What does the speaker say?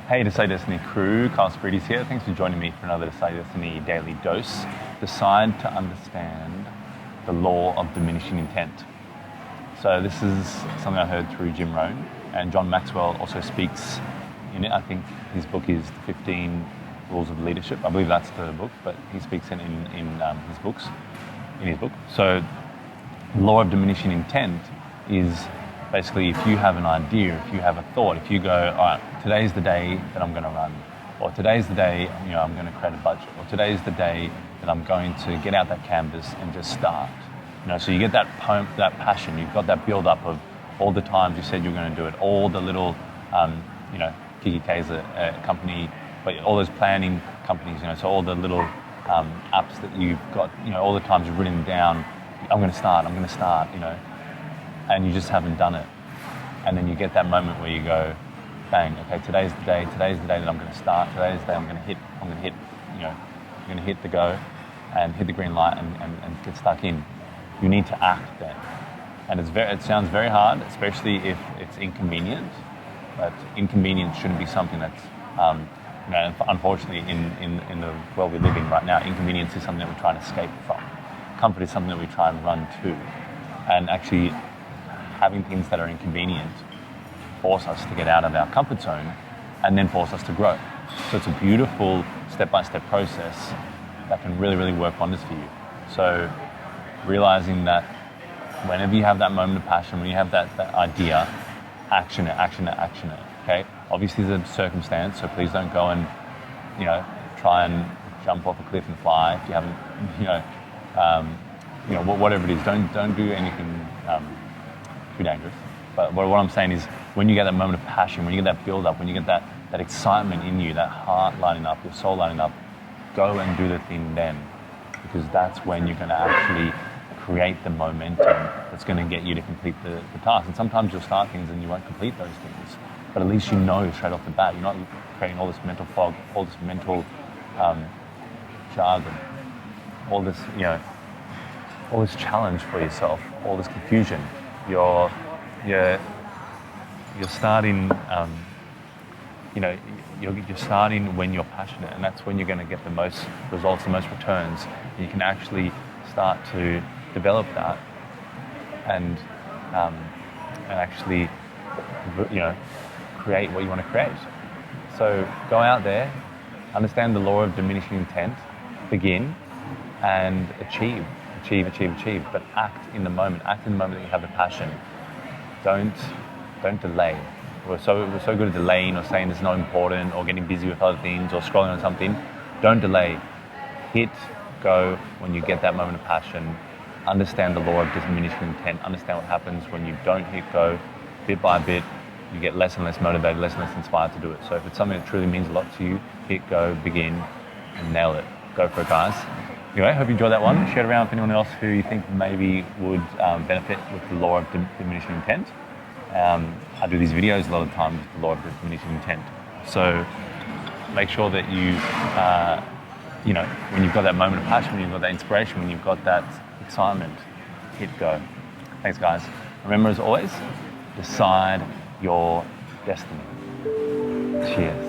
Hey, Decide Destiny crew, Carl Spreedy's here. Thanks for joining me for another Decide Destiny daily dose. Decide to understand the law of diminishing intent. So this is something I heard through Jim Rohn, and John Maxwell also speaks in it. I think his book is The 15 Rules of Leadership. I believe that's the book, but he speaks in his book. So the law of diminishing intent is basically if you have an idea, if you have a thought, if you go, all right, today's the day that I'm going to run, or today's the day, I'm going to create a budget, or today's the day that I'm going to get out that canvas and just start. So you get that passion, you've got that build up of all the times you said you were going to do it, all the little, Kiki K's a company, but all those planning companies, so all the little apps that you've got, all the times you've written down, I'm going to start, and you just haven't done it. And then you get that moment where you go, bang, okay, today's the day that I'm going to start, today's the day I'm going to hit the go and hit the green light and get stuck in. You need to act then. And it sounds very hard, especially if it's inconvenient, but inconvenience shouldn't be something that's, unfortunately in the world we live in right now, inconvenience is something that we try and escape from. Comfort is something that we try and run to. And actually, having things that are inconvenient force us to get out of our comfort zone and then force us to grow. So it's a beautiful step-by-step process that can really, really work wonders for you. So realizing that whenever you have that moment of passion, when you have that idea, action it, okay? Obviously there's a circumstance, so please don't go and, try and jump off a cliff and fly if you haven't, whatever it is, don't do anything too dangerous. But what I'm saying is when you get that moment of passion, when you get that build up, when you get that excitement in you, that heart lighting up, your soul lighting up, go and do the thing then. Because that's when you're going to actually create the momentum that's going to get you to complete the task. And sometimes you'll start things and you won't complete those things. But at least you know straight off the bat, you're not creating all this mental fog, all this mental jargon, all this, all this challenge for yourself, all this confusion. You're starting, you're starting when you're passionate, and that's when you're going to get the most results, the most returns. And you can actually start to develop that and actually, create what you want to create. So go out there, understand the law of diminishing intent, begin, and achieve, but act in the moment that you have the passion. Don't delay. We're so good at delaying or saying it's not important or getting busy with other things or scrolling on something. Don't delay. Hit go when you get that moment of passion. Understand the law of diminishing intent. Understand what happens when you don't hit go. Bit by bit, you get less and less motivated, less and less inspired to do it. So if it's something that truly means a lot to you, hit go, begin, and nail it. Go for it, guys. Anyway, hope you enjoyed that one. Share it around with anyone else who you think maybe would benefit with the law of diminishing intent. I do these videos a lot of times with the law of diminishing intent. So make sure that you, when you've got that moment of passion, when you've got that inspiration, when you've got that excitement, hit go. Thanks, guys. Remember, as always, decide your destiny. Cheers.